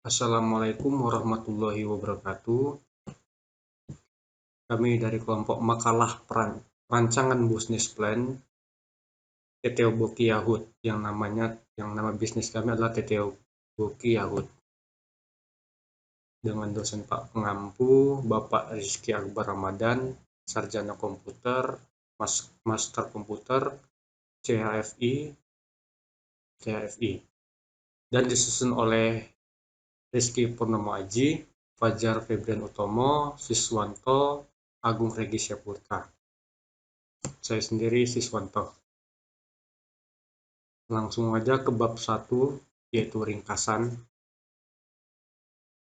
Assalamualaikum warahmatullahi wabarakatuh. Kami dari kelompok Makalah Perancangan Business Plan TTO Boki Yahud yang nama bisnis kami adalah TTO Boki Yahud, dengan dosen Pak Pengampu Bapak Rizky Akbar Ramadan, Sarjana Komputer, Master Komputer, CHFI, dan disusun oleh Rizky Purnomo Aji, Fajar Febrian Utomo, Siswanto, Agung Regi Syapurta. Saya sendiri Siswanto. Langsung aja ke bab 1, yaitu ringkasan.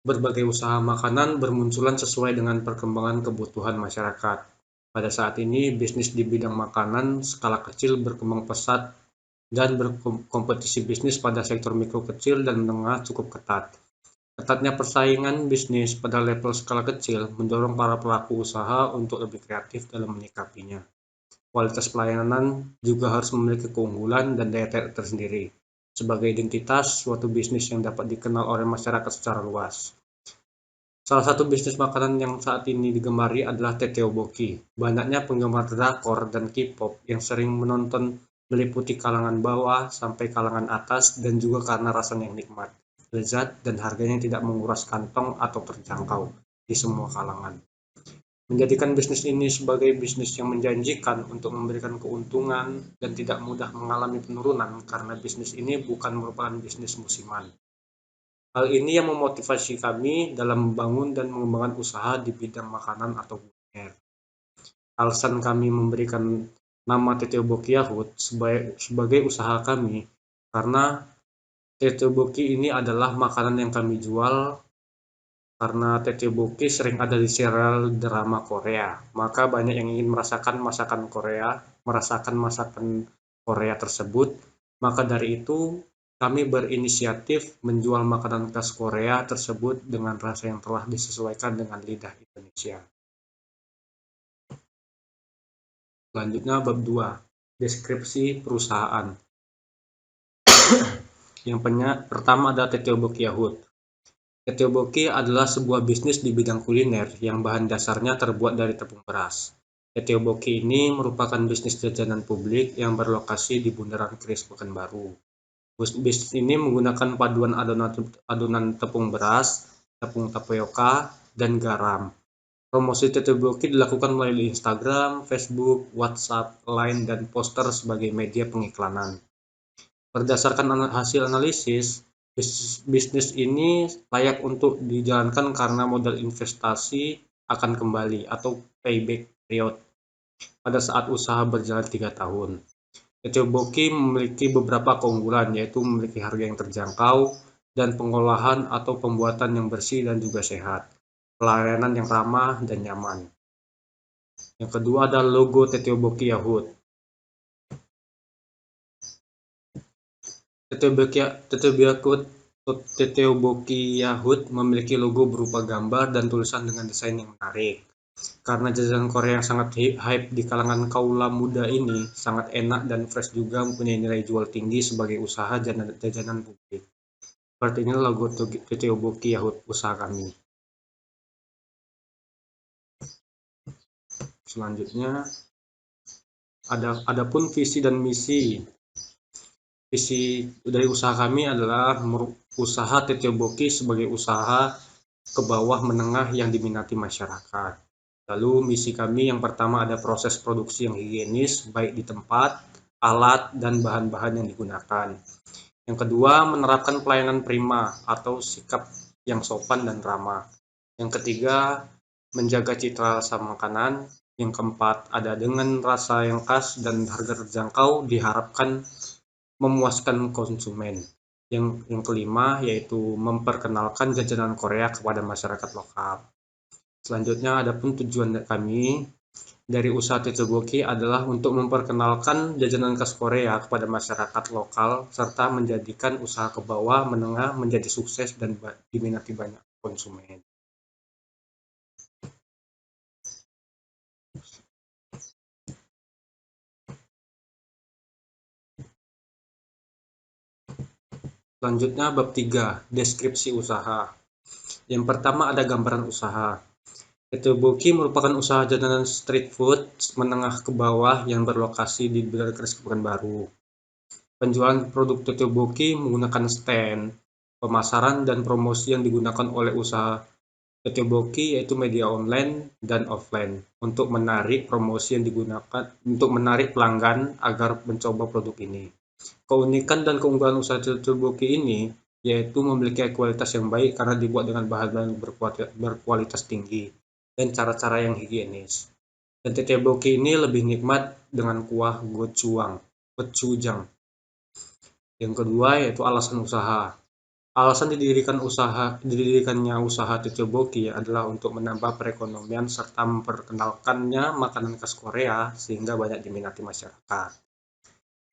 Berbagai usaha makanan bermunculan sesuai dengan perkembangan kebutuhan masyarakat. Pada saat ini, bisnis di bidang makanan skala kecil berkembang pesat dan berkompetisi bisnis pada sektor mikro kecil dan menengah cukup ketat. Ketatnya persaingan bisnis pada level skala kecil mendorong para pelaku usaha untuk lebih kreatif dalam menyikapinya. Kualitas pelayanan juga harus memiliki keunggulan dan daya tarik tersendiri, sebagai identitas suatu bisnis yang dapat dikenal oleh masyarakat secara luas. Salah satu bisnis makanan yang saat ini digemari adalah TTO Boki. Banyaknya penggemar drakor dan K-pop yang sering menonton meliputi kalangan bawah sampai kalangan atas, dan juga karena rasanya yang nikmat, lezat, dan harganya tidak menguras kantong atau terjangkau di semua kalangan. Menjadikan bisnis ini sebagai bisnis yang menjanjikan untuk memberikan keuntungan dan tidak mudah mengalami penurunan karena bisnis ini bukan merupakan bisnis musiman. Hal ini yang memotivasi kami dalam membangun dan mengembangkan usaha di bidang makanan atau kuliner. Alasan kami memberikan nama TTO Boki Yahud sebagai usaha kami karena TTO Boki ini adalah makanan yang kami jual. Karena TTO Boki sering ada di serial drama Korea, maka banyak yang ingin merasakan masakan Korea tersebut. Maka dari itu, kami berinisiatif menjual makanan khas Korea tersebut dengan rasa yang telah disesuaikan dengan lidah Indonesia. Selanjutnya bab 2, deskripsi perusahaan. Yang pertama ada TTO Boki Yahud. TTO Boki adalah sebuah bisnis di bidang kuliner yang bahan dasarnya terbuat dari tepung beras. TTO Boki ini merupakan bisnis jajanan publik yang berlokasi di Bundaran Keris Pekanbaru. Bisnis ini menggunakan paduan adonan tepung beras, tepung tapioka, dan garam. Promosi TTO Boki dilakukan melalui Instagram, Facebook, WhatsApp, Line, dan poster sebagai media pengiklanan. Berdasarkan hasil analisis, bisnis ini layak untuk dijalankan karena modal investasi akan kembali atau payback period pada saat usaha berjalan 3 tahun. TTO Boki memiliki beberapa keunggulan, yaitu memiliki harga yang terjangkau dan pengolahan atau pembuatan yang bersih dan juga sehat, pelayanan yang ramah dan nyaman. Yang kedua ada logo TTO Boki Yahud. TTO Boki Yahud memiliki logo berupa gambar dan tulisan dengan desain yang menarik. Karena jajanan Korea yang sangat hype di kalangan kaula muda ini, sangat enak dan fresh juga mempunyai nilai jual tinggi sebagai usaha jajanan publik. Seperti ini logo TTO Boki Yahud usaha kami. Selanjutnya, adapun visi dan misi. Visi dari usaha kami adalah usaha TTO Boki sebagai usaha ke bawah menengah yang diminati masyarakat. Lalu misi kami yang pertama ada proses produksi yang higienis, baik di tempat, alat, dan bahan-bahan yang digunakan. Yang kedua, menerapkan pelayanan prima atau sikap yang sopan dan ramah. Yang ketiga, menjaga citra rasa makanan. Yang keempat, ada dengan rasa yang khas dan harga terjangkau diharapkan memuaskan konsumen. Yang kelima yaitu memperkenalkan jajanan Korea kepada masyarakat lokal. Selanjutnya, adapun tujuan kami dari usaha TTO Boki adalah untuk memperkenalkan jajanan khas Korea kepada masyarakat lokal serta menjadikan usaha ke bawah menengah menjadi sukses dan diminati banyak konsumen. Selanjutnya bab 3, deskripsi usaha. Yang pertama ada gambaran usaha. Tteokbokki merupakan usaha jajanan street food menengah ke bawah yang berlokasi di Bidara Pekanbaru. Penjualan produk tteokbokki menggunakan stand, pemasaran dan promosi yang digunakan oleh usaha tteokbokki yaitu media online dan offline untuk menarik pelanggan agar mencoba produk ini. Keunikan dan keunggulan usaha tteokbokki ini yaitu memiliki kualitas yang baik karena dibuat dengan bahan-bahan berkualitas tinggi dan cara-cara yang higienis. Dan tteokbokki ini lebih nikmat dengan kuah gochujang. Yang kedua yaitu alasan usaha. Alasan didirikannya usaha tteokbokki adalah untuk menambah perekonomian serta memperkenalkannya makanan khas Korea sehingga banyak diminati masyarakat.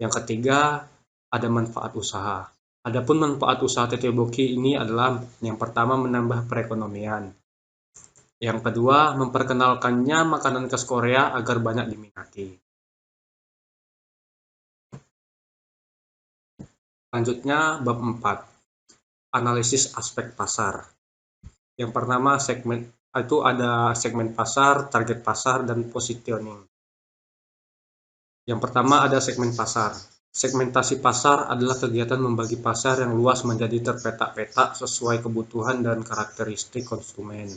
Yang ketiga, ada manfaat usaha. Adapun manfaat usaha tteokbokki ini adalah yang pertama menambah perekonomian. Yang kedua, memperkenalkannya makanan khas Korea agar banyak diminati. Selanjutnya, bab 4. Analisis aspek pasar. Yang pertama, ada segmen pasar, target pasar, dan positioning. Yang pertama ada segmen pasar. Segmentasi pasar adalah kegiatan membagi pasar yang luas menjadi terpetak-petak sesuai kebutuhan dan karakteristik konsumen.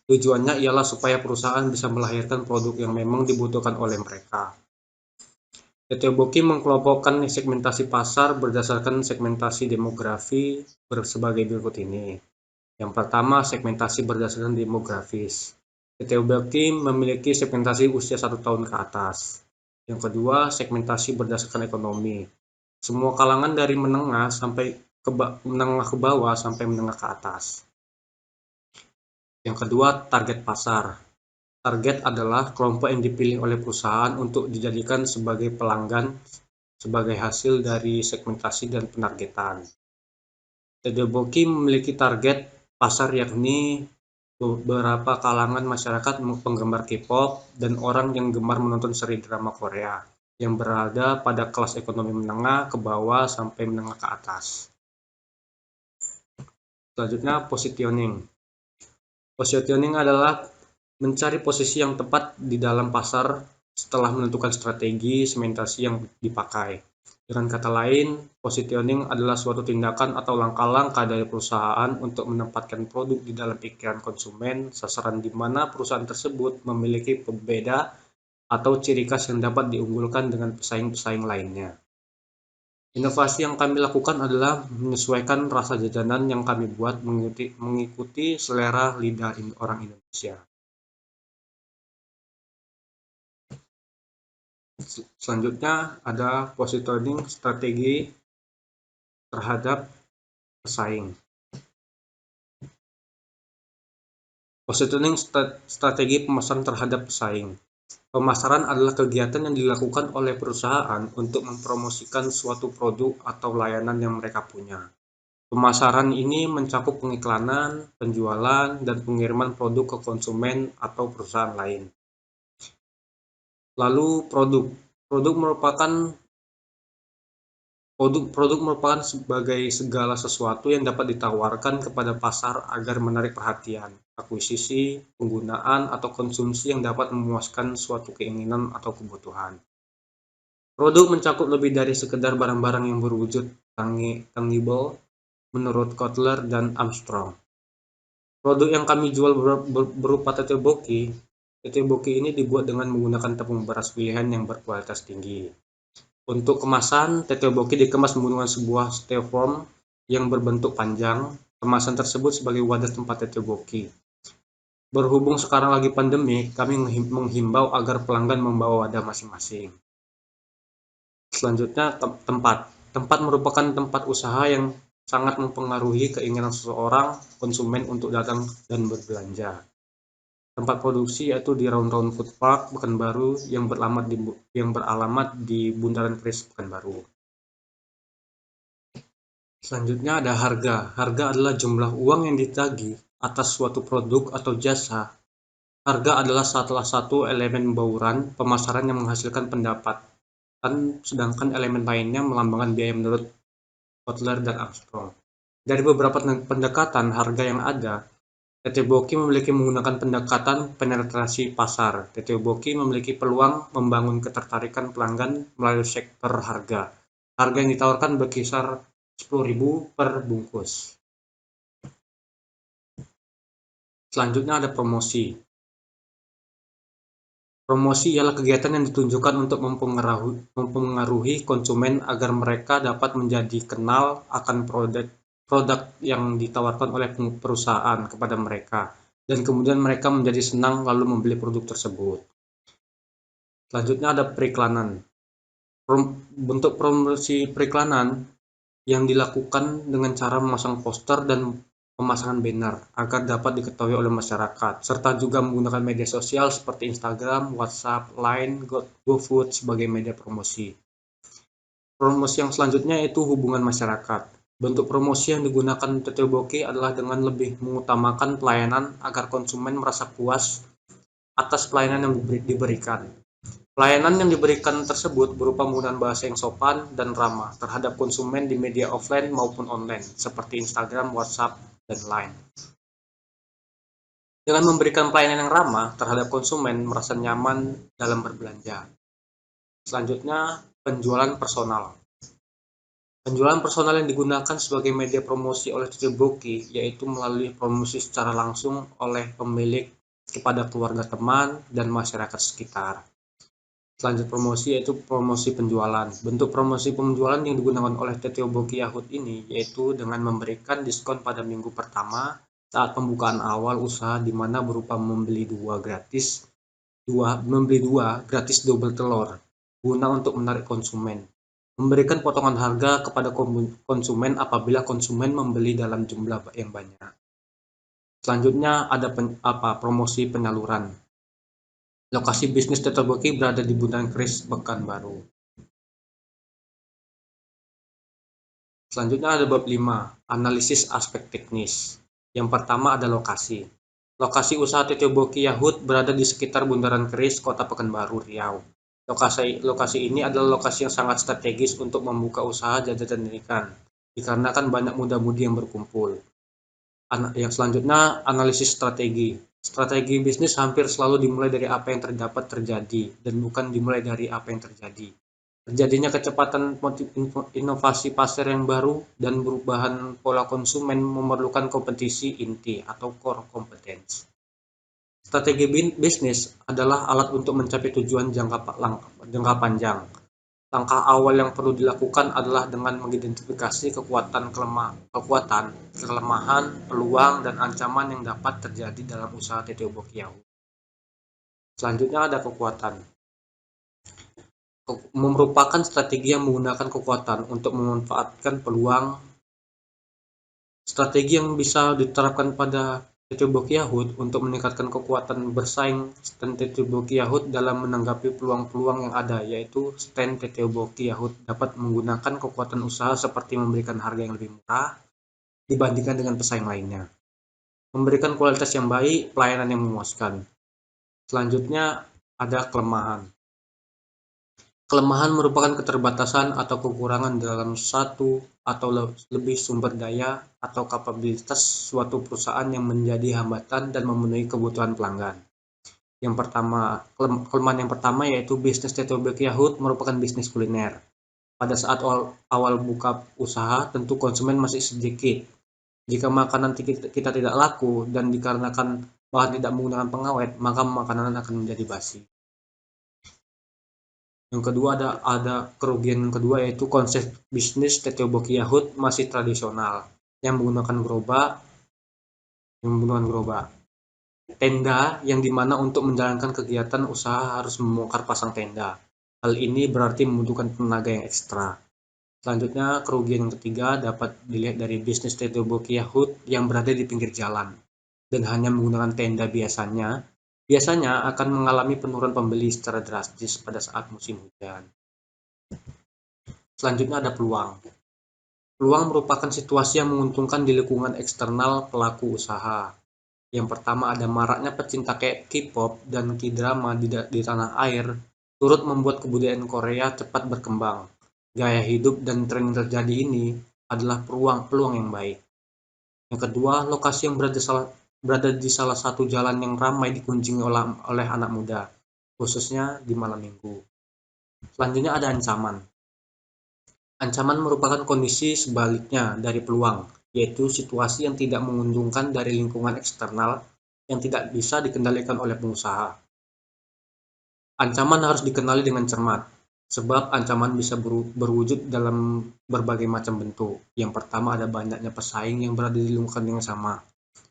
Tujuannya ialah supaya perusahaan bisa melahirkan produk yang memang dibutuhkan oleh mereka. Tteokbokki mengkelompokkan segmentasi pasar berdasarkan segmentasi demografi sebagai berikut ini. Yang pertama, segmentasi berdasarkan demografis. Tteokbokki memiliki segmentasi usia 1 tahun ke atas. Yang kedua, segmentasi berdasarkan ekonomi. Semua kalangan dari menengah ke bawah sampai menengah ke atas. Yang kedua, target pasar. Target adalah kelompok yang dipilih oleh perusahaan untuk dijadikan sebagai pelanggan sebagai hasil dari segmentasi dan penargetan. Tteokbokki memiliki target pasar yakni beberapa kalangan masyarakat penggemar K-pop dan orang yang gemar menonton seri drama Korea yang berada pada kelas ekonomi menengah ke bawah sampai menengah ke atas. Selanjutnya, positioning. Positioning adalah mencari posisi yang tepat di dalam pasar setelah menentukan strategi segmentasi yang dipakai. Dengan kata lain, positioning adalah suatu tindakan atau langkah-langkah dari perusahaan untuk menempatkan produk di dalam pikiran konsumen sasaran di mana perusahaan tersebut memiliki pembeda atau ciri khas yang dapat diunggulkan dengan pesaing-pesaing lainnya. Inovasi yang kami lakukan adalah menyesuaikan rasa jajanan yang kami buat mengikuti selera lidah orang Indonesia. Selanjutnya ada positioning strategi terhadap pesaing. Positioning strategi pemasaran terhadap pesaing. Pemasaran adalah kegiatan yang dilakukan oleh perusahaan untuk mempromosikan suatu produk atau layanan yang mereka punya. Pemasaran ini mencakup pengiklanan, penjualan, dan pengiriman produk ke konsumen atau perusahaan lain. Lalu Produk merupakan sebagai segala sesuatu yang dapat ditawarkan kepada pasar agar menarik perhatian, akuisisi, penggunaan, atau konsumsi yang dapat memuaskan suatu keinginan atau kebutuhan. Produk mencakup lebih dari sekedar barang-barang yang berwujud tangible, menurut Kotler dan Armstrong. Produk yang kami jual berupa tteokbokki ini dibuat dengan menggunakan tepung beras pilihan yang berkualitas tinggi. Untuk kemasan, tteokbokki dikemas menggunakan sebuah styrofoam yang berbentuk panjang. Kemasan tersebut sebagai wadah tempat tteokbokki. Berhubung sekarang lagi pandemi, kami menghimbau agar pelanggan membawa wadah masing-masing. Selanjutnya, tempat. Tempat merupakan tempat usaha yang sangat mempengaruhi keinginan seseorang konsumen untuk datang dan berbelanja. Tempat produksi yaitu di Round Round Food Park, Pekanbaru yang beralamat di Bundaran Keris, Pekanbaru. Selanjutnya ada harga. Harga adalah jumlah uang yang ditagih atas suatu produk atau jasa. Harga adalah salah satu elemen bauran pemasaran yang menghasilkan pendapatan, sedangkan elemen lainnya melambangkan biaya menurut Kotler, dan Armstrong. Dari beberapa pendekatan harga yang ada, Tetsuboki menggunakan pendekatan penetrasi pasar. Tetsuboki memiliki peluang membangun ketertarikan pelanggan melalui sektor harga. Harga yang ditawarkan berkisar 10.000 per bungkus. Selanjutnya ada promosi. Promosi ialah kegiatan yang ditunjukkan untuk mempengaruhi konsumen agar mereka dapat menjadi kenal akan produk yang ditawarkan oleh perusahaan kepada mereka, dan kemudian mereka menjadi senang lalu membeli produk tersebut. Selanjutnya ada periklanan. Bentuk promosi periklanan yang dilakukan dengan cara memasang poster dan pemasangan banner agar dapat diketahui oleh masyarakat, serta juga menggunakan media sosial seperti Instagram, WhatsApp, Line, GoFood sebagai media promosi. Promosi yang selanjutnya yaitu hubungan masyarakat. Bentuk promosi yang digunakan Tetsuboki adalah dengan lebih mengutamakan pelayanan agar konsumen merasa puas atas pelayanan yang diberikan. Pelayanan yang diberikan tersebut berupa penggunaan bahasa yang sopan dan ramah terhadap konsumen di media offline maupun online, seperti Instagram, WhatsApp, dan Line. Dengan memberikan pelayanan yang ramah terhadap konsumen merasa nyaman dalam berbelanja. Selanjutnya, penjualan personal. Penjualan personal yang digunakan sebagai media promosi oleh Tetsuboki yaitu melalui promosi secara langsung oleh pemilik kepada keluarga, teman, dan masyarakat sekitar. Selanjut promosi yaitu promosi penjualan. Bentuk promosi penjualan yang digunakan oleh Tetsuboki Yahoo ini yaitu dengan memberikan diskon pada minggu pertama saat pembukaan awal usaha, di mana berupa membeli dua gratis double telur guna untuk menarik konsumen. Memberikan potongan harga kepada konsumen apabila konsumen membeli dalam jumlah yang banyak. Selanjutnya ada promosi penyaluran. Lokasi bisnis Tetsuboki berada di Bundaran Keris, Pekanbaru. Selanjutnya ada bab 5, analisis aspek teknis. Yang pertama ada lokasi. Lokasi usaha Tetsuboki Yahoo berada di sekitar Bundaran Keris, Kota Pekanbaru, Riau. Lokasi ini adalah lokasi yang sangat strategis untuk membuka usaha jajanan ikan, dikarenakan banyak muda-mudi yang berkumpul. Yang selanjutnya, analisis strategi. Strategi bisnis hampir selalu dimulai dari apa yang dapat terjadi, dan bukan dimulai dari apa yang terjadi. Terjadinya kecepatan inovasi pasar yang baru dan perubahan pola konsumen memerlukan kompetisi inti atau core competence. Strategi bisnis adalah alat untuk mencapai tujuan jangka panjang. Langkah awal yang perlu dilakukan adalah dengan mengidentifikasi kekuatan, kelemahan, peluang, dan ancaman yang dapat terjadi dalam usaha Tetsuboki Yahoo. Selanjutnya ada kekuatan. Merupakan strategi yang menggunakan kekuatan untuk memanfaatkan peluang. Strategi yang bisa diterapkan pada Tetsuboki Yahoo untuk meningkatkan kekuatan bersaing stand Tetsuboki Yahoo dalam menanggapi peluang-peluang yang ada, yaitu stand Tetsuboki Yahoo dapat menggunakan kekuatan usaha seperti memberikan harga yang lebih murah dibandingkan dengan pesaing lainnya, memberikan kualitas yang baik, pelayanan yang memuaskan. Selanjutnya ada kelemahan. Kelemahan merupakan keterbatasan atau kekurangan dalam satu atau lebih sumber daya atau kapabilitas suatu perusahaan yang menjadi hambatan dan memenuhi kebutuhan pelanggan. Kelemahan yang pertama yaitu bisnis Tetsuboki Yahoo merupakan bisnis kuliner. Pada saat awal buka usaha, tentu konsumen masih sedikit. Jika makanan kita tidak laku dan dikarenakan bahan tidak menggunakan pengawet, maka makanan akan menjadi basi. Yang kedua ada kerugian yang kedua yaitu konsep bisnis Tetsuboki Yahoo masih tradisional yang menggunakan gerobak. Tenda yang dimana untuk menjalankan kegiatan usaha harus membongkar pasang tenda. Hal ini berarti membutuhkan tenaga yang ekstra. Selanjutnya, kerugian yang ketiga dapat dilihat dari bisnis Tetsuboki Yahoo yang berada di pinggir jalan dan hanya menggunakan tenda biasanya akan mengalami penurunan pembeli secara drastis pada saat musim hujan. Selanjutnya ada peluang. Peluang merupakan situasi yang menguntungkan di lingkungan eksternal pelaku usaha. Yang pertama ada maraknya pecinta K-pop dan K-drama di tanah air turut membuat kebudayaan Korea cepat berkembang. Gaya hidup dan tren yang terjadi ini adalah peluang yang baik. Yang kedua, lokasi yang berada di salah satu jalan yang ramai dikunjungi oleh anak muda, khususnya di malam minggu. Selanjutnya ada ancaman. Ancaman merupakan kondisi sebaliknya dari peluang, yaitu situasi yang tidak menguntungkan dari lingkungan eksternal yang tidak bisa dikendalikan oleh pengusaha. Ancaman harus dikenali dengan cermat, sebab ancaman bisa berwujud dalam berbagai macam bentuk. Yang pertama ada banyaknya pesaing yang berada di lingkungan yang sama.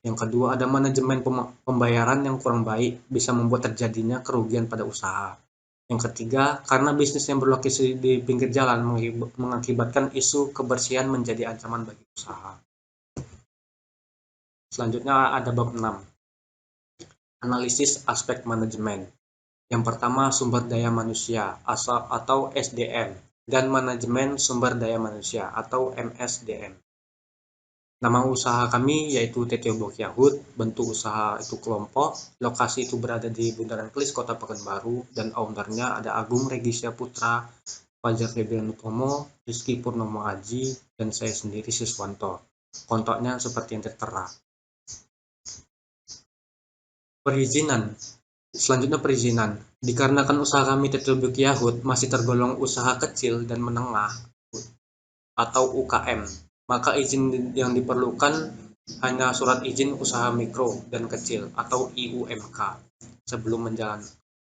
Yang kedua ada manajemen pembayaran yang kurang baik, bisa membuat terjadinya kerugian pada usaha. Yang ketiga, karena bisnis yang berlokasi di pinggir jalan mengakibatkan isu kebersihan menjadi ancaman bagi usaha. Selanjutnya ada bab 6. Analisis aspek manajemen. Yang pertama, sumber daya manusia atau SDM dan manajemen sumber daya manusia atau MSDM. Nama usaha kami yaitu TT Blok Yahud, bentuk usaha itu kelompok, lokasi itu berada di Bundaran Kelis, Kota Pekanbaru, dan ownernya ada Agung Regisya Putra, Fajar Febrian Utomo, Rizky Purnomo Aji, dan saya sendiri Siswanto. Kontaknya seperti yang tertera. Perizinan. Selanjutnya perizinan. Dikarenakan usaha kami TT Blok Yahud masih tergolong usaha kecil dan menengah atau UKM, maka izin yang diperlukan hanya surat izin usaha mikro dan kecil atau IUMK sebelum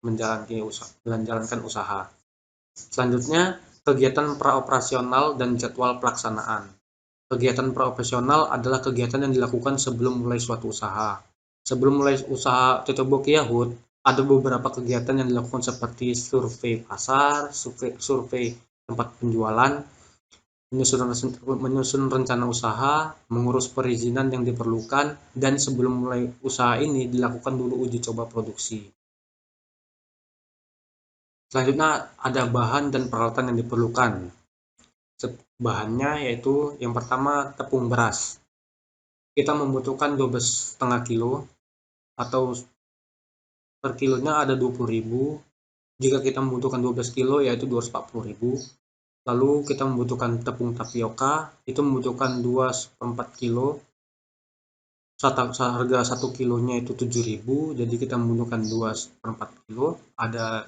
menjalankan usaha. Selanjutnya, kegiatan praoperasional dan jadwal pelaksanaan. Kegiatan praoperasional adalah kegiatan yang dilakukan sebelum mulai suatu usaha. Sebelum mulai usaha TT Blok Yahud, ada beberapa kegiatan yang dilakukan seperti survei pasar, survei tempat penjualan, menyusun rencana usaha, mengurus perizinan yang diperlukan, dan sebelum mulai usaha ini dilakukan dulu uji coba produksi. Selanjutnya ada bahan dan peralatan yang diperlukan. Bahannya yaitu yang pertama tepung beras. Kita membutuhkan 12,5 kilo atau per kilonya ada 20.000. Jika kita membutuhkan 12 kilo yaitu 240.000. Lalu kita membutuhkan tepung tapioka, itu membutuhkan 2/4 kilo. Harga 1 kilonya itu 7.000, jadi kita membutuhkan 2/4 kilo. Ada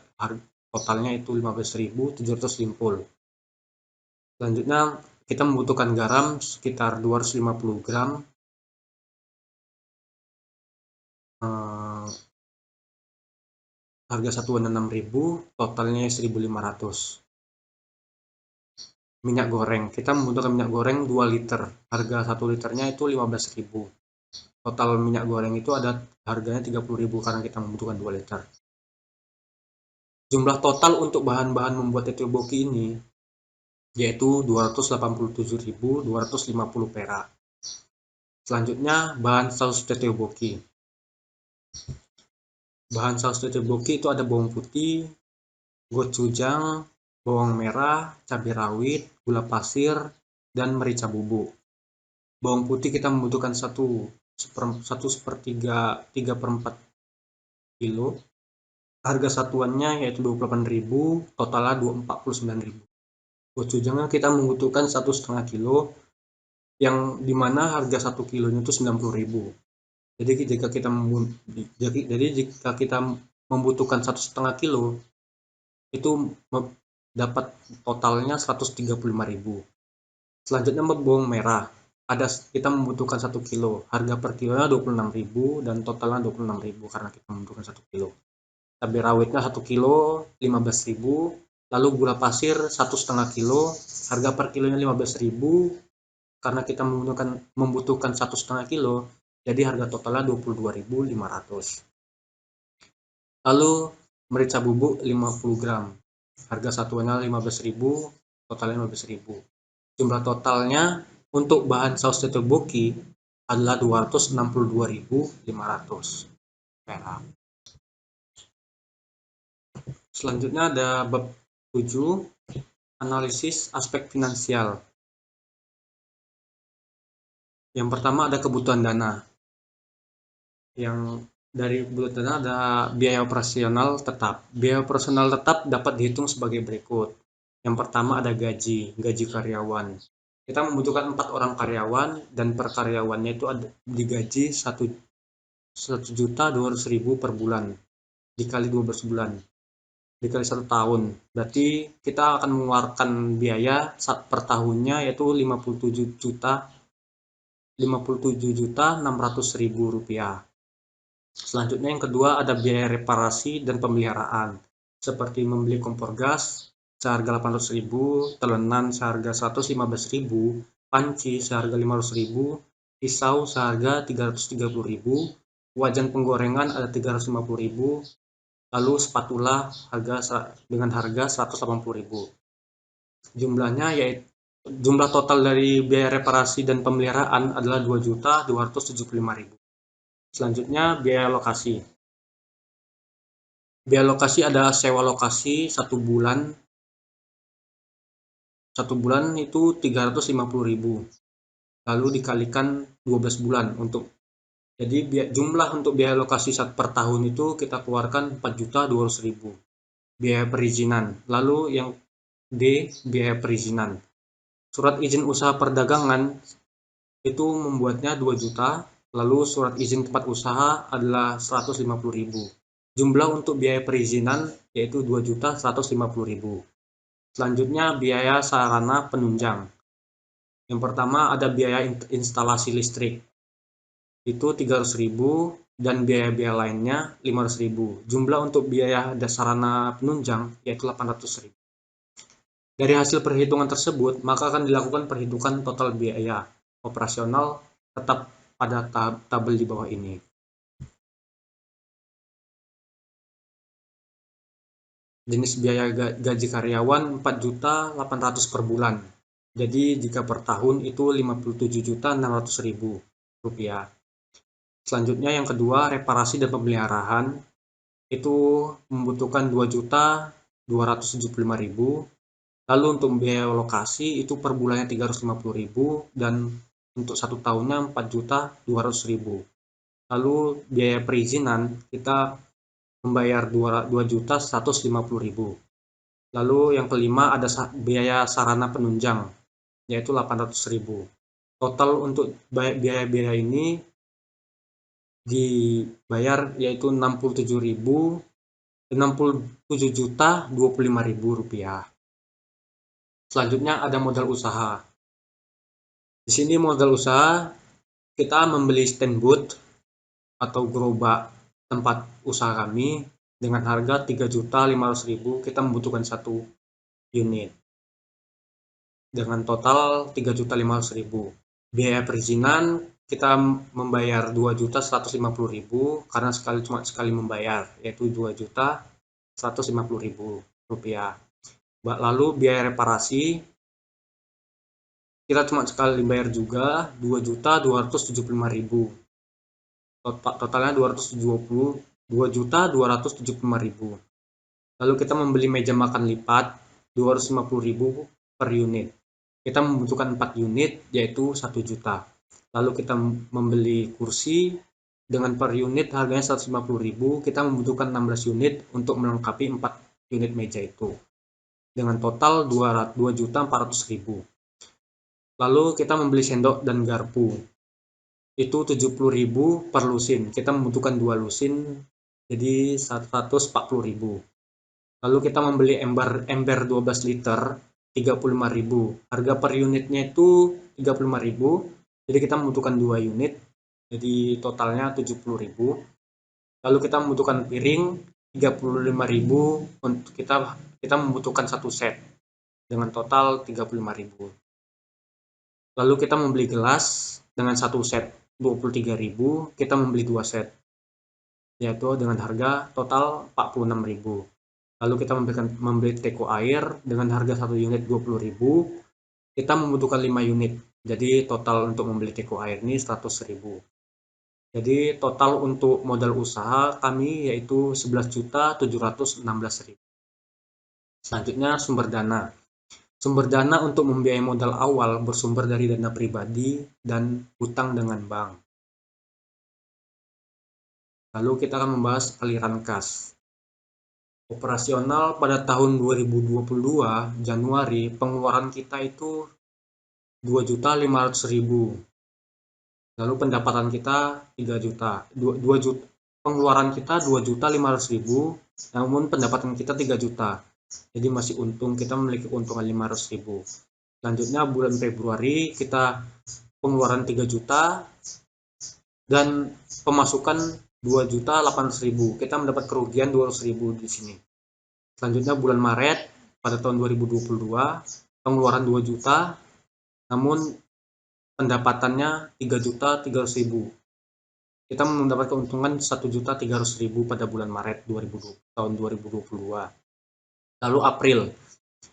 totalnya itu 15.750. Selanjutnya kita membutuhkan garam sekitar 250 gram. Harga satuannya 6.000, totalnya 1.500. Minyak goreng, kita membutuhkan minyak goreng 2 liter, harga 1 liternya itu 15.000. Total minyak goreng itu ada harganya 30.000 karena kita membutuhkan 2 liter. Jumlah total untuk bahan-bahan membuat tteokbokki ini yaitu 287.250 perak. Selanjutnya bahan saus tteokbokki. Bahan saus tteokbokki itu ada bawang putih, gochujang, bawang merah, cabai rawit, gula pasir, dan merica bubuk. Bawang putih kita membutuhkan 3/4 kilo. Harga satuannya yaitu 28.000, totalnya 49.000. Gochujangnya kita membutuhkan 1,5 kilo, yang dimana harga 1 kilonya itu 90.000. Jadi jika kita membutuhkan 1,5 kilo, itu dapat totalnya 135.000. Selanjutnya bawang merah. Kita membutuhkan 1 kilo. Harga per kilonya 26.000 dan totalnya 26.000 karena kita membutuhkan 1 kilo. Cabai rawitnya 1 kilo 15.000. Lalu gula pasir 1,5 kilo. Harga per kilonya 15.000 karena kita membutuhkan 1,5 kilo. Jadi harga totalnya 22.500. Lalu merica bubuk 50 gram. Harga satuannya 15.000, totalnya 15.000. Jumlah totalnya untuk bahan saus tteokbokki adalah 262.500 perak. Selanjutnya ada bab 7, analisis aspek finansial. Yang pertama ada kebutuhan dana. Yang dari kebutuhan dana ada biaya operasional tetap. Biaya operasional tetap dapat dihitung sebagai berikut. Yang pertama ada gaji karyawan. Kita membutuhkan 4 orang karyawan dan per karyawannya itu ada digaji 1.200.000 per bulan dikali 12 bulan dikali 1 tahun. Berarti kita akan mengeluarkan biaya per tahunnya yaitu 57.600.000 rupiah. Selanjutnya yang kedua ada biaya reparasi dan pemeliharaan seperti membeli kompor gas seharga 800.000, telenan seharga 115.000, panci seharga 500.000, pisau seharga 330.000, wajan penggorengan ada 350.000, lalu spatula dengan harga 180.000. Jumlah total dari biaya reparasi dan pemeliharaan adalah 2.275.000. Selanjutnya biaya lokasi. Biaya lokasi ada sewa lokasi 1 bulan. 1 bulan itu 350.000. Lalu dikalikan 12 bulan jadi jumlah untuk biaya lokasi per tahun itu kita keluarkan 4.200.000. Biaya perizinan. Lalu yang D, biaya perizinan. Surat izin usaha perdagangan itu membuatnya 2 juta, lalu surat izin tempat usaha adalah 150.000. Jumlah untuk biaya perizinan yaitu 2.150.000. Selanjutnya biaya sarana penunjang. Yang pertama ada biaya instalasi listrik itu 300.000 dan biaya-biaya lainnya 500.000. Jumlah untuk biaya sarana penunjang yaitu 800.000. Dari hasil perhitungan tersebut, maka akan dilakukan perhitungan total biaya operasional tetap pada tabel di bawah ini. Jenis biaya gaji karyawan 4.800.000 per bulan. Jadi jika per tahun itu 57.600.000 rupiah. Selanjutnya yang kedua, reparasi dan pemeliharaan itu membutuhkan 2.275.000. Lalu untuk biaya lokasi itu per bulannya 350.000 dan untuk 1 tahunnya 4.200.000. Lalu biaya perizinan kita membayar 2.150.000. Lalu yang kelima ada biaya sarana penunjang yaitu 800.000. Total untuk biaya-biaya ini dibayar yaitu 67.025.000 rupiah. Selanjutnya ada modal usaha. Di sini modal usaha kita membeli stand booth atau gerobak tempat usaha kami dengan harga 3.500.000. Kita membutuhkan 1 unit dengan total 3.500.000. Biaya perizinan kita membayar 2.150.000 karena cuma sekali membayar yaitu 2.150.000 rupiah. Lalu biaya reparasi kita cuma sekali bayar juga 2.275.000. Totalnya 2.275.000. Lalu kita membeli meja makan lipat 250.000 per unit. Kita membutuhkan 4 unit yaitu 1 juta. Lalu kita membeli kursi dengan per unit harganya 150.000. Kita membutuhkan 16 unit untuk melengkapi 4 unit meja itu. Dengan total 2.400.000. Lalu kita membeli sendok dan garpu. Itu 70.000 per lusin. Kita membutuhkan 2 lusin jadi 140.000. Lalu kita membeli ember 12 liter 35.000. Harga per unitnya itu 35.000. Jadi kita membutuhkan 2 unit. Jadi totalnya 70.000. Lalu kita membutuhkan piring 35.000 untuk kita membutuhkan 1 set dengan total 35.000. Lalu kita membeli gelas dengan 1 set 23.000, kita membeli 2 set yaitu dengan harga total 46.000. Lalu kita membeli teko air dengan harga 1 unit 20.000. Kita membutuhkan 5 unit. Jadi total untuk membeli teko air ini 100.000. Jadi total untuk modal usaha kami yaitu 11.716.000. Selanjutnya sumber dana. Sumber dana untuk membiayai modal awal bersumber dari dana pribadi dan hutang dengan bank. Lalu kita akan membahas aliran kas. Operasional pada tahun 2022 Januari pengeluaran kita itu 2.500.000. Lalu pendapatan kita 3 juta. 2 juta. Pengeluaran kita 2.500.000, namun pendapatan kita 3 juta. Jadi masih untung, kita memiliki keuntungan 500.000. Selanjutnya bulan Februari kita pengeluaran 3 juta dan pemasukan 2.800.000. Kita mendapat kerugian 200.000 di sini. Selanjutnya bulan Maret pada tahun 2022 pengeluaran 2 juta, namun pendapatannya 3.300.000. Kita mendapat keuntungan 1.300.000 pada bulan Maret tahun 2022. Lalu April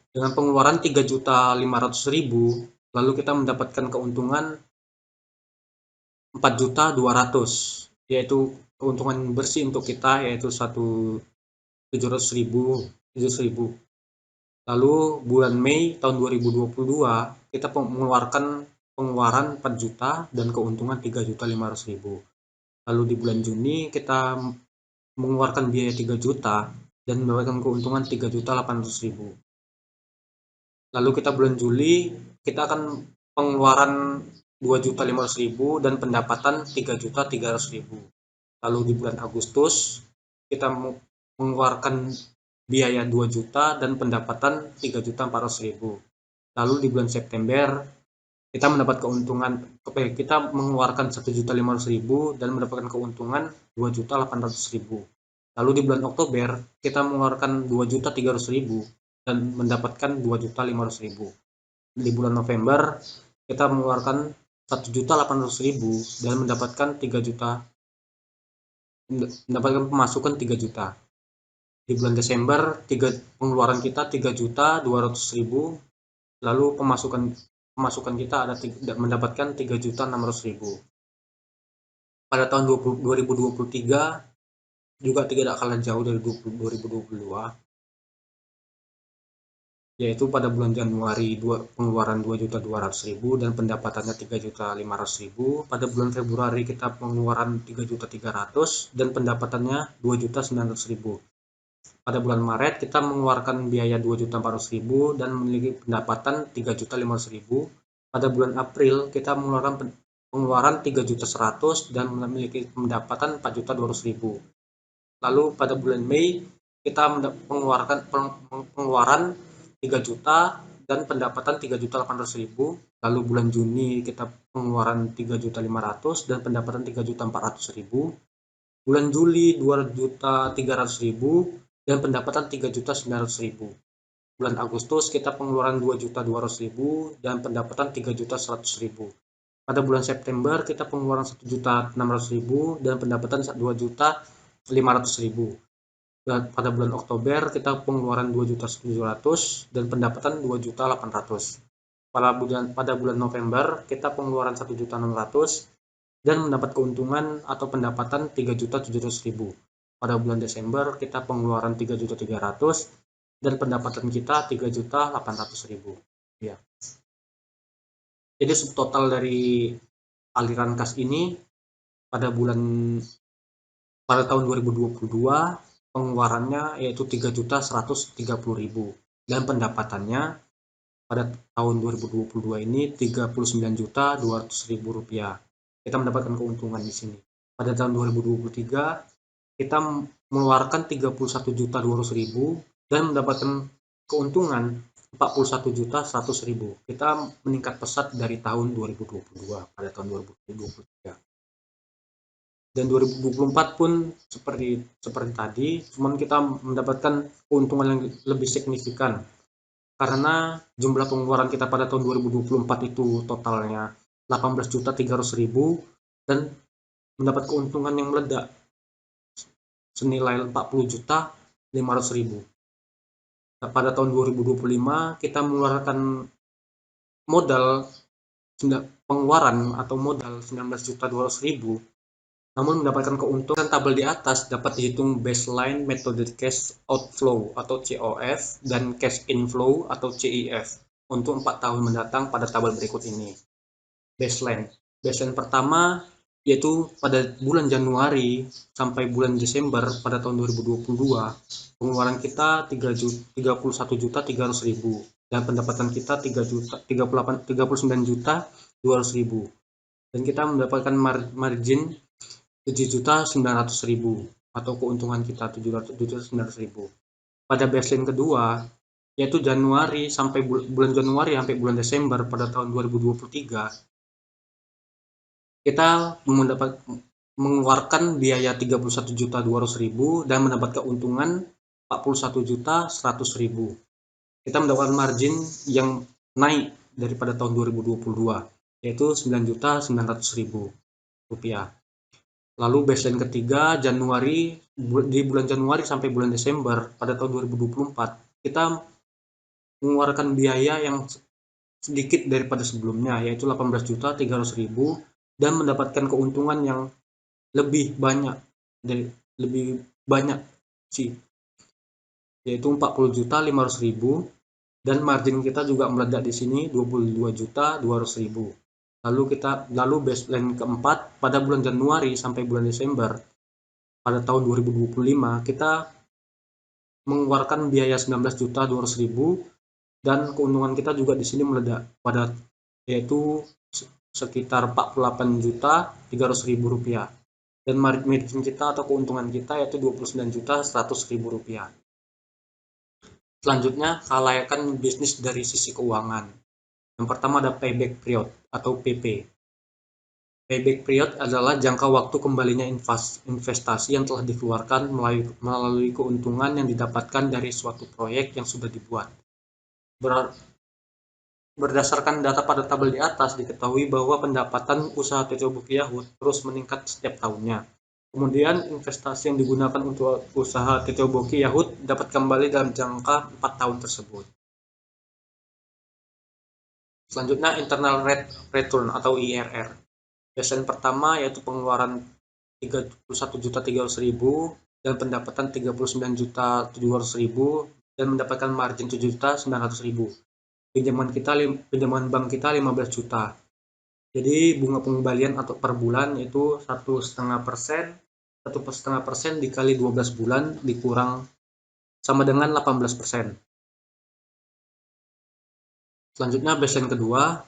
dengan pengeluaran 3.500.000, lalu kita mendapatkan keuntungan 4.200.000, yaitu keuntungan bersih untuk kita, yaitu 700.000. Lalu bulan Mei tahun 2022 kita mengeluarkan pengeluaran 4 juta dan keuntungan 3.500.000. Lalu di bulan Juni kita mengeluarkan biaya 3 juta dan mendapatkan keuntungan 3.800.000. Lalu kita bulan Juli kita akan pengeluaran 2.500.000 dan pendapatan 3.300.000. Lalu di bulan Agustus kita mengeluarkan biaya 2 juta dan pendapatan 3.400.000. Lalu di bulan September kita mendapat keuntungan, kita mengeluarkan 1.500.000 dan mendapatkan keuntungan 2.800.000. Lalu di bulan Oktober kita mengeluarkan 2.300.000 dan mendapatkan 2.500.000. Di bulan November kita mengeluarkan 1.800.000 dan mendapatkan 3 juta, mendapatkan pemasukan 3 juta. Di bulan Desember pengeluaran kita 3.200.000, lalu pemasukan kita mendapatkan 3.600.000. Pada tahun 2023 juga tidak kalah jauh dari 2022, yaitu pada bulan Januari pengeluaran 2.200.000 dan pendapatannya 3.500.000. Pada bulan Februari kita pengeluaran 3.300.000 dan pendapatannya 2.900.000. Pada bulan Maret kita mengeluarkan biaya 2.400.000 dan memiliki pendapatan 3.500.000. Pada bulan April kita mengeluarkan pengeluaran 3.100.000 dan memiliki pendapatan 4.200.000. Lalu pada bulan Mei kita mengeluarkan pengeluaran 3 juta dan pendapatan 3.800.000. Lalu bulan Juni kita pengeluaran 3.500.000 dan pendapatan 3.400.000. Bulan Juli 2.300.000 dan pendapatan 3.900.000. Bulan Agustus kita pengeluaran 2.200.000 dan pendapatan 3.100.000. Pada bulan September kita pengeluaran 1.600.000 dan pendapatan 2.500.000. Dan pada bulan Oktober kita pengeluaran 2.700.000 dan pendapatan 2.800.000. Pada bulan November kita pengeluaran 1.600.000 dan mendapat keuntungan atau pendapatan 3.700.000. Pada bulan Desember kita pengeluaran 3.300.000 dan pendapatan kita 3.800.000. Ya. Jadi subtotal dari aliran kas ini pada tahun 2022 pengeluarannya yaitu 3.130.000 dan pendapatannya pada tahun 2022 ini 39.200.000 rupiah. Kita mendapatkan keuntungan di sini. Pada tahun 2023 kita mengeluarkan 31.200.000 dan mendapatkan keuntungan 41.100.000. Kita meningkat pesat dari tahun 2022 pada tahun 2023. Dan 2024 pun seperti tadi, cuman kita mendapatkan keuntungan yang lebih signifikan karena jumlah pengeluaran kita pada tahun 2024 itu totalnya 18.300.000 dan mendapat keuntungan yang meledak senilai 40.500.000. Nah, pada tahun 2025 kita mengeluarkan pengeluaran atau modal 19.200.000, namun mendapatkan keuntungan. Tabel di atas dapat dihitung baseline metode cash outflow atau COF dan cash inflow atau CIF untuk 4 tahun mendatang pada tabel berikut ini. Baseline pertama yaitu pada bulan Januari sampai bulan Desember pada tahun 2022 pengeluaran kita 31.300.000 dan pendapatan kita 39.200.000 dan kita mendapatkan margin 7.900.000 atau keuntungan kita 7.900.000. Pada baseline kedua, yaitu Januari sampai bulan Januari sampai bulan Desember pada tahun 2023, kita mengeluarkan biaya 31.200.000 dan mendapat keuntungan 41.100.000. Kita mendapatkan margin yang naik daripada tahun 2022, yaitu 9.900.000 rupiah. Lalu baseline ketiga, Januari, di bulan Januari sampai bulan Desember pada tahun 2024, kita mengeluarkan biaya yang sedikit daripada sebelumnya, yaitu 18.300.000 dan mendapatkan keuntungan yang lebih banyak sih, yaitu 40.500.000 dan margin kita juga meledak di sini 22.200.000. Lalu baseline keempat pada bulan Januari sampai bulan Desember pada tahun 2025 kita mengeluarkan biaya 19.200.000 dan keuntungan kita juga di sini meledak yaitu sekitar 48.300.000 rupiah dan margin kita atau keuntungan kita yaitu 29.100.000 rupiah. Selanjutnya, kelayakan bisnis dari sisi keuangan. Yang pertama ada payback period atau PP. Payback period adalah jangka waktu kembalinya investasi yang telah dikeluarkan melalui keuntungan yang didapatkan dari suatu proyek yang sudah dibuat. Berdasarkan data pada tabel di atas, diketahui bahwa pendapatan usaha TTO Boki Yahut terus meningkat setiap tahunnya. Kemudian investasi yang digunakan untuk usaha TTO Boki Yahut dapat kembali dalam jangka 4 tahun tersebut. Selanjutnya internal rate return atau IRR. Baseline pertama yaitu pengeluaran 31.300.000 dan pendapatan 39.700.000 dan mendapatkan margin 7.900.000. Pinjaman bank kita 15 juta. Jadi bunga pengembalian atau per bulan itu 1,5%, 1,5% dikali 12 bulan dikurang sama dengan 18%. Selanjutnya baseline kedua,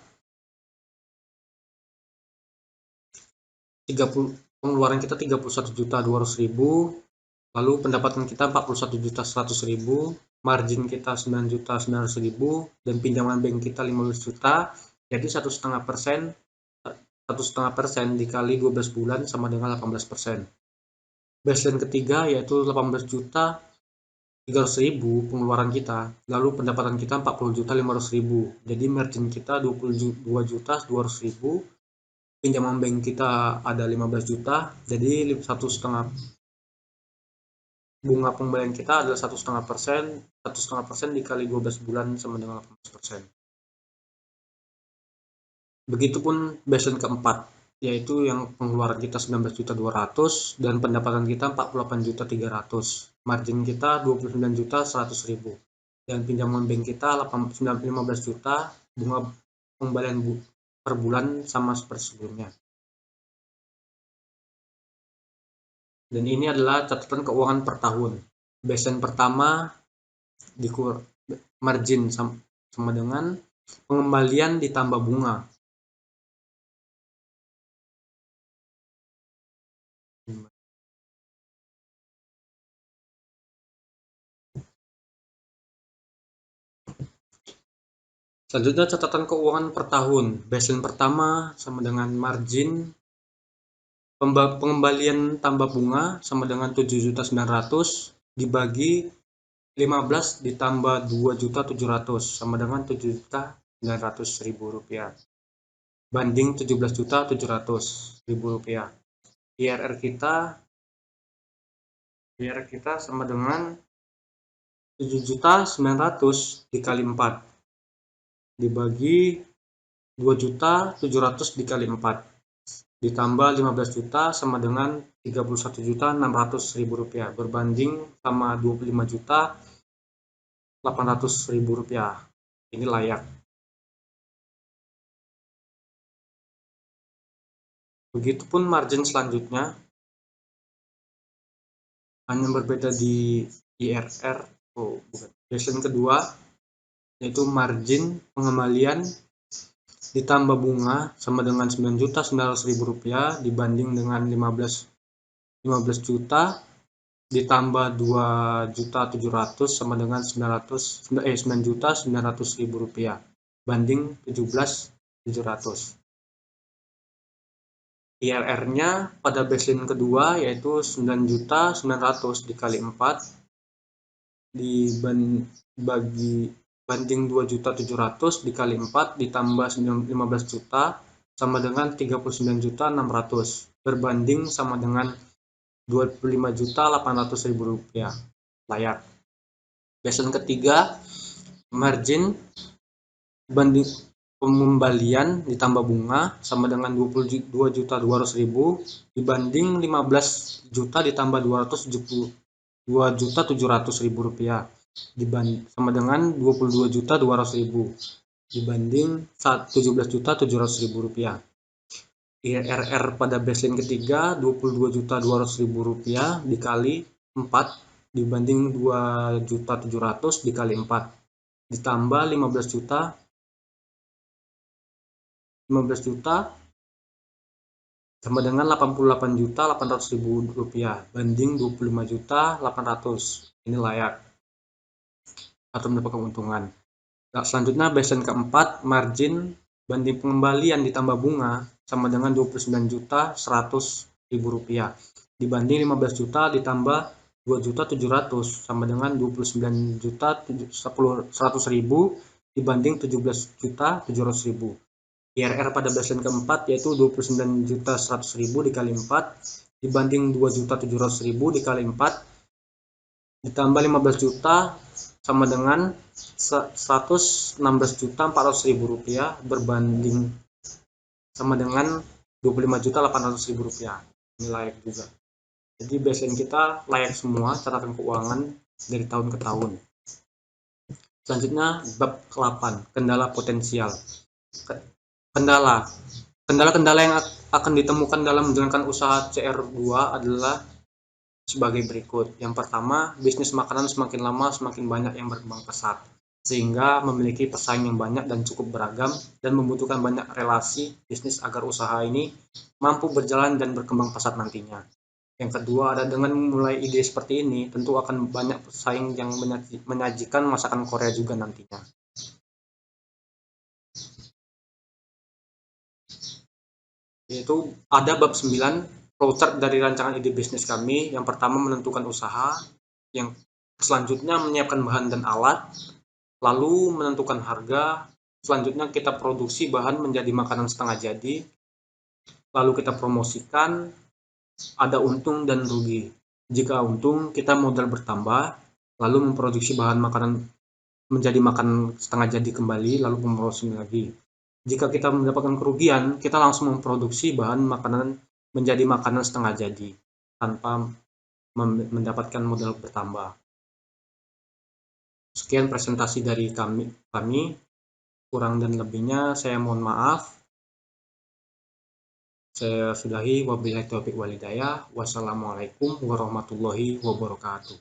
pengeluaran kita 31.200.000, lalu pendapatan kita 41.100.000, margin kita 9.900.000 dan pinjaman bank kita 15 juta. Jadi 1,5% dikali 12 bulan sama dengan 18%. Baseline ketiga yaitu 18.300.000 pengeluaran kita, lalu pendapatan kita 40.500.000. Jadi margin kita 22.200.000. Pinjaman bank kita ada 15 juta, jadi 1,5 bunga pembelian kita adalah 1,5%, 1,5% dikali 12 bulan sama dengan 18%. Begitupun baseline keempat, yaitu yang pengeluaran kita 19.200.000 dan pendapatan kita 48.300.000. Margin kita 29.100.000 dan pinjaman bank kita 15 juta, bunga pembelian per bulan sama seperti sebelumnya. Dan ini adalah catatan keuangan per tahun. Baseline pertama margin sama dengan pengembalian ditambah bunga. Selanjutnya catatan keuangan per tahun. Baseline pertama sama dengan margin pengembalian tambah bunga sama dengan 7.900.000 dibagi 15 ditambah 2.700.000 sama dengan 7.900.000 rupiah banding 17.700.000 rupiah. IRR kita sama dengan 7.900.000 dikali 4 dibagi 2.700.000 dikali 4 ditambah 15 juta sama dengan 31.600.000 rupiah berbanding sama 25.800.000 rupiah. Ini layak. Begitupun margin selanjutnya, hanya berbeda di IRR, baseline kedua yaitu margin pengembalian ditambah bunga sama dengan Rp9.900.000 dibanding dengan 15 juta ditambah Rp2.700.000 sama dengan Rp9.900.000 banding 17.700. IRR-nya pada baseline kedua yaitu 9.900.000 dikali 4 banding 2.700.000 dikali 4 ditambah 15 juta sama dengan 39.600.000 berbanding sama dengan Rp25.800.000 layak. Baseline ketiga margin banding pengembalian ditambah bunga sama dengan Rp22.200.000 dibanding 15 juta ditambah Rp2.700.000 sama dengan Rp22.200.000 dibanding Rp17.700.000. IRR pada baseline ketiga Rp22.200.000 dikali 4 dibanding Rp2.700.000 dikali 4 ditambah 15 juta sama dengan Rp88.800.000 banding Rp25.800.000. Ini layak atau mendapat keuntungan. Nah, selanjutnya baseline keempat margin banding pengembalian ditambah bunga sama dengan Rp29.100.000 dibanding 15 juta ditambah Rp2.700.000 sama dengan Rp29.100.000 dibanding Rp17.700.000. IRR pada baseline keempat yaitu Rp29.100.000 dikali 4 dibanding Rp2.700.000 dikali 4 ditambah 15 juta sama dengan Rp116.400.000 berbanding sama dengan Rp25.800.000. Ini layak juga. Jadi baseline kita layak semua catatan keuangan dari tahun ke tahun. Selanjutnya bab ke-8, kendala potensial. Kendala yang akan ditemukan dalam menjalankan usaha CR2 adalah sebagai berikut. Yang pertama, bisnis makanan semakin lama semakin banyak yang berkembang pesat, sehingga memiliki pesaing yang banyak dan cukup beragam dan membutuhkan banyak relasi bisnis agar usaha ini mampu berjalan dan berkembang pesat nantinya. Yang kedua, ada dengan memulai ide seperti ini, tentu akan banyak pesaing yang menyajikan masakan Korea juga nantinya. Yaitu ada bab 9 flowchart dari rancangan ide bisnis kami. Yang pertama menentukan usaha, yang selanjutnya menyiapkan bahan dan alat, lalu menentukan harga, selanjutnya kita produksi bahan menjadi makanan setengah jadi, lalu kita promosikan, ada untung dan rugi. Jika untung, kita modal bertambah, lalu memproduksi bahan makanan menjadi makan setengah jadi kembali, lalu memproduksi lagi. Jika kita mendapatkan kerugian, kita langsung memproduksi bahan makanan menjadi makanan setengah jadi tanpa mendapatkan modal bertambah. Sekian presentasi dari kami. Kurang dan lebihnya saya mohon maaf. Saya sudahi, wabillahi taufiq walhidayah. Wassalamualaikum warahmatullahi wabarakatuh.